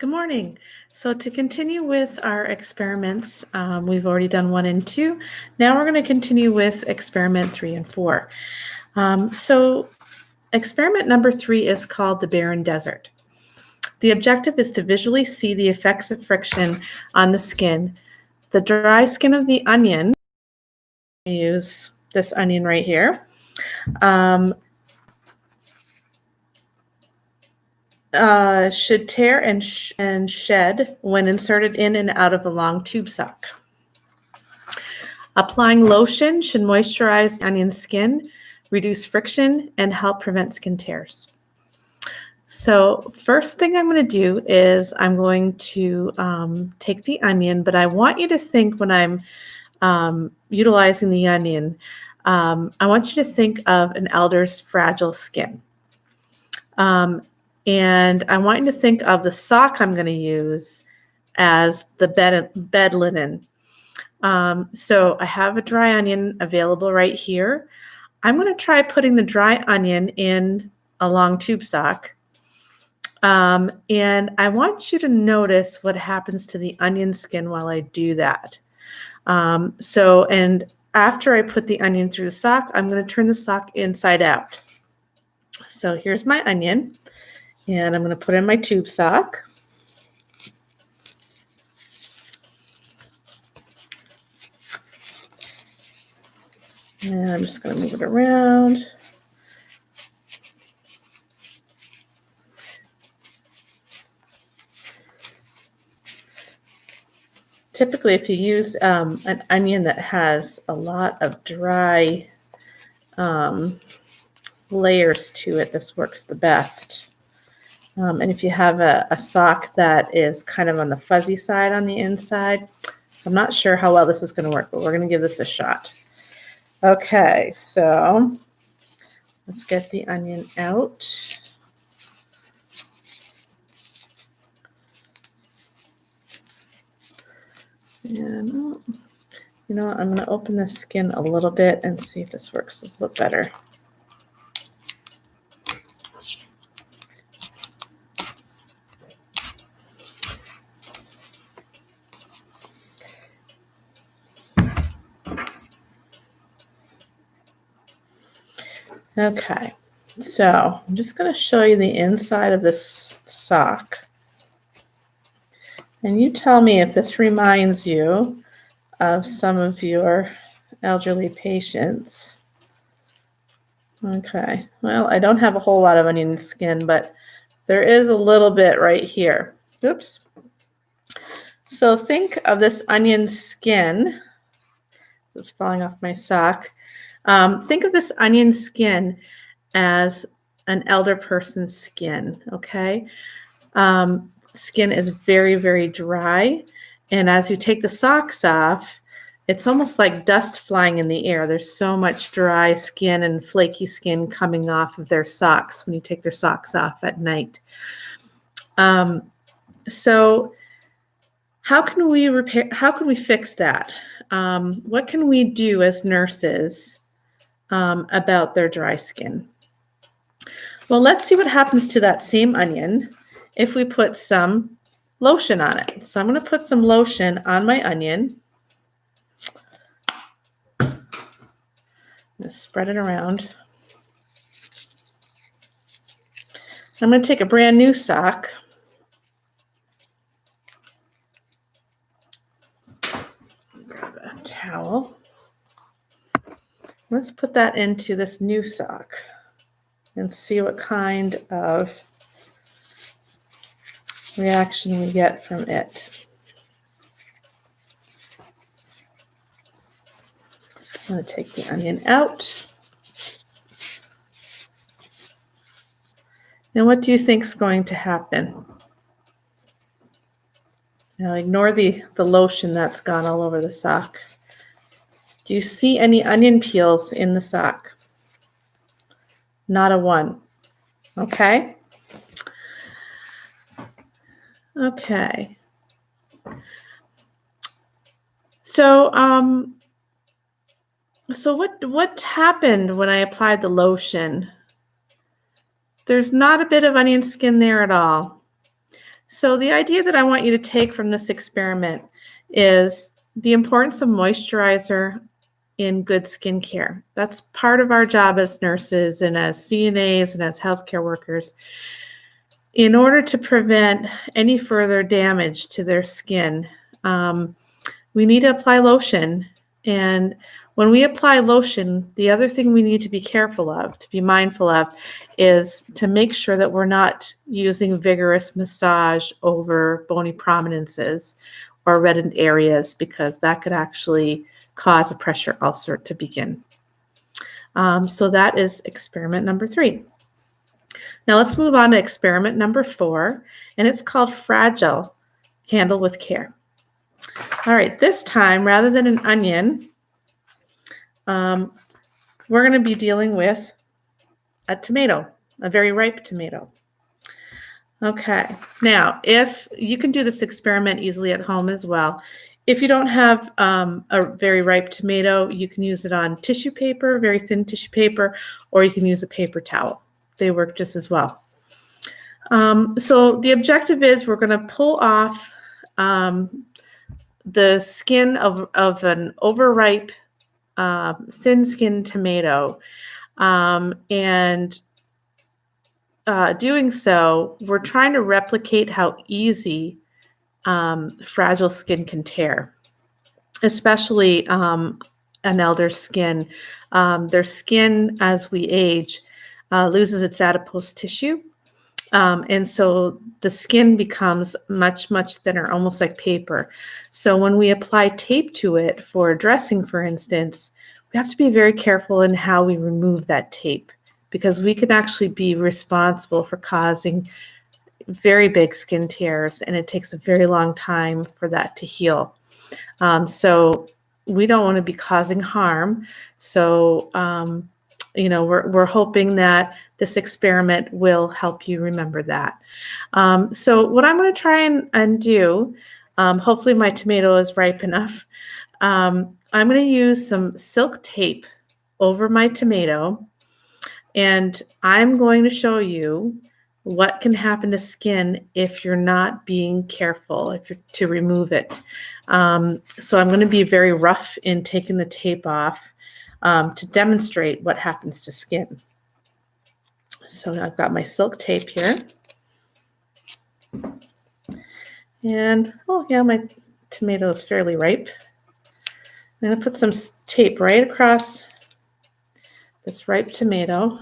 Good morning. So to continue with our experiments, we've already done 1 and 2. Now we're going to continue with experiment 3 and 4. So experiment number 3 is called the barren desert. The objective is to visually see the effects of friction on the skin. The dry skin of the onion, I use this onion right here, should tear and shed when inserted in and out of a long tube sock. Applying lotion should moisturize the onion skin, reduce friction, and help prevent skin tears. So first thing I'm going to do is I'm going to take the onion, but I want you to think when I'm utilizing the onion, I want you to think of an elder's fragile skin. And I want you to think of the sock I'm going to use as the bed linen. So I have a dry onion available right here. I'm going to try putting the dry onion in a long tube sock. And I want you to notice what happens to the onion skin while I do that. And after I put the onion through the sock, I'm going to turn the sock inside out. So here's my onion. And I'm going to put in my tube sock. And I'm just going to move it around. Typically, if you use an onion that has a lot of dry layers to it, this works the best. And if you have a sock that is kind of on the fuzzy side on the inside, so I'm not sure how well this is going to work, but we're going to give this a shot. Okay, so let's get the onion out. And, you know, I'm going to open the skin a little bit and see if this works a little better. Okay, so I'm just going to show you the inside of this sock. And you tell me if this reminds you of some of your elderly patients. Okay, well, I don't have a whole lot of onion skin, but there is a little bit right here. Oops. So think of this onion skin that's falling off my sock. Think of this onion skin as an elder person's skin, okay? Skin is very, very dry. And as you take the socks off, it's almost like dust flying in the air. There's so much dry skin and flaky skin coming off of their socks when you take their socks off at night. So how can we fix that? What can we do as nurses about their dry skin? Well, let's see what happens to that same onion if we put some lotion on it. So I'm going to put some lotion on my onion. I'm going to spread it around. I'm going to take a brand new sock. Grab a towel. Let's put that into this new sock and see what kind of reaction we get from it. I'm going to take the onion out. Now, what do you think is going to happen? Now, ignore the lotion that's gone all over the sock. Do you see any onion peels in the sock? Not a one. Okay. Okay. So what happened when I applied the lotion? There's not a bit of onion skin there at all. So the idea that I want you to take from this experiment is the importance of moisturizer in good skincare. That's part of our job as nurses and as CNAs and as healthcare workers. In order to prevent any further damage to their skin, we need to apply lotion. And when we apply lotion, the other thing we need to be careful of, to be mindful of, is to make sure that we're not using vigorous massage over bony prominences or reddened areas, because that could actually cause a pressure ulcer to begin. So that is experiment number 3. Now let's move on to experiment number 4, and it's called Fragile, Handle with Care. All right, this time, rather than an onion, we're going to be dealing with a tomato, a very ripe tomato. Okay, now if you can do this experiment easily at home as well. If you don't have a very ripe tomato, you can use it on tissue paper, very thin tissue paper, or you can use a paper towel. They work just as well. So the objective is we're going to pull off the skin of an overripe, thin-skinned tomato, and doing so, we're trying to replicate how easy fragile skin can tear, especially an elder's skin. Their skin, as we age, loses its adipose tissue. And so the skin becomes much, much thinner, almost like paper. So when we apply tape to it for dressing, for instance, we have to be very careful in how we remove that tape, because we can actually be responsible for causing very big skin tears, and it takes a very long time for that to heal. So we don't want to be causing harm. So, we're hoping that this experiment will help you remember that. So what I'm going to try and do, hopefully my tomato is ripe enough. I'm going to use some silk tape over my tomato, and I'm going to show you what can happen to skin if you're not being careful, to remove it. So I'm going to be very rough in taking the tape off to demonstrate what happens to skin. So I've got my silk tape here. And, oh yeah, my tomato is fairly ripe. I'm going to put some tape right across this ripe tomato.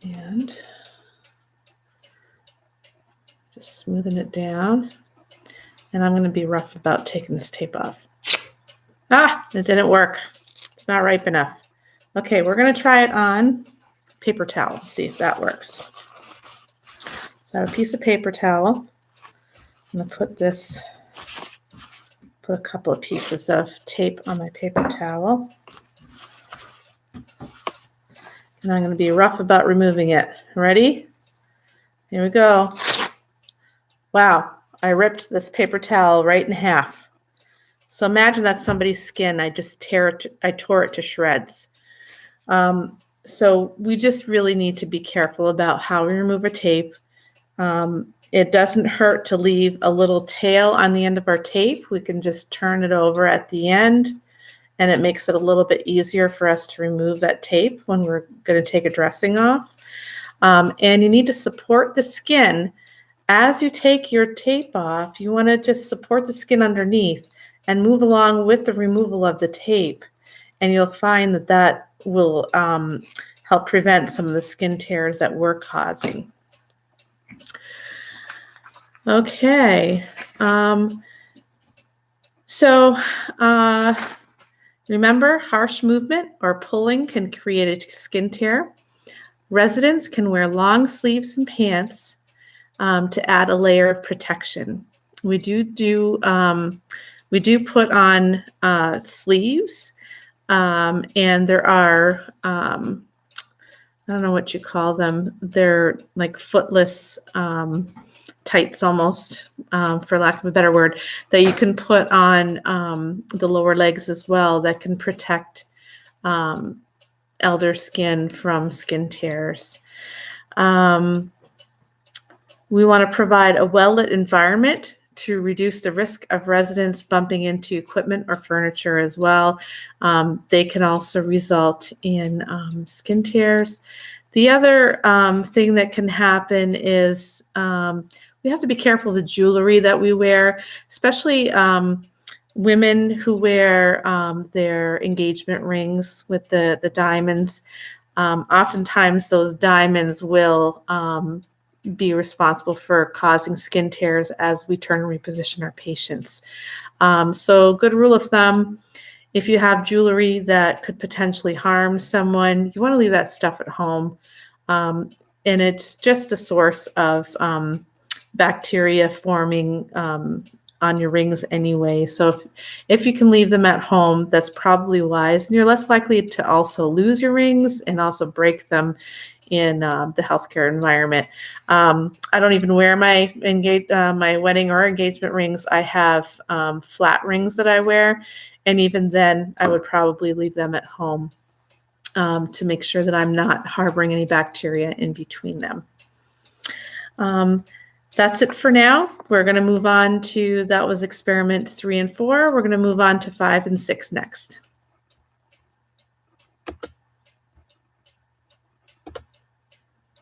And just smoothing it down. And I'm going to be rough about taking this tape off. Ah, it didn't work. It's not ripe enough. Okay, we're going to try it on paper towel, see if that works. So I have a piece of paper towel. I'm going to put a couple of pieces of tape on my paper towel. And I'm going to be rough about removing it. Ready? Here we go. Wow, I ripped this paper towel right in half. So imagine that's somebody's skin. I tore it to shreds. So we just really need to be careful about how we remove a tape. It doesn't hurt to leave a little tail on the end of our tape. We can just turn it over at the end, and it makes it a little bit easier for us to remove that tape when we're going to take a dressing off. And you need to support the skin. As you take your tape off, you want to just support the skin underneath and move along with the removal of the tape. And you'll find that that will help prevent some of the skin tears that we're causing. Okay. Remember, harsh movement or pulling can create a skin tear. Residents can wear long sleeves and pants to add a layer of protection. We do put on sleeves, and there are, I don't know what you call them. They're like footless tights almost, for lack of a better word, that you can put on the lower legs as well, that can protect elder skin from skin tears. We want to provide a well-lit environment to reduce the risk of residents bumping into equipment or furniture as well. They can also result in skin tears. The other thing that can happen is we have to be careful of the jewelry that we wear, especially women who wear their engagement rings with the diamonds. Oftentimes those diamonds will be responsible for causing skin tears as we turn and reposition our patients. So good rule of thumb, if you have jewelry that could potentially harm someone, you want to leave that stuff at home. And it's just a source of bacteria forming on your rings anyway. So if you can leave them at home, that's probably wise. And you're less likely to also lose your rings and also break them in the healthcare environment. I don't even wear my my wedding or engagement rings. I have flat rings that I wear. And even then, I would probably leave them at home to make sure that I'm not harboring any bacteria in between them. That's it for now. We're going to move on to, that was experiment 3 and 4. We're going to move on to 5 and 6 next.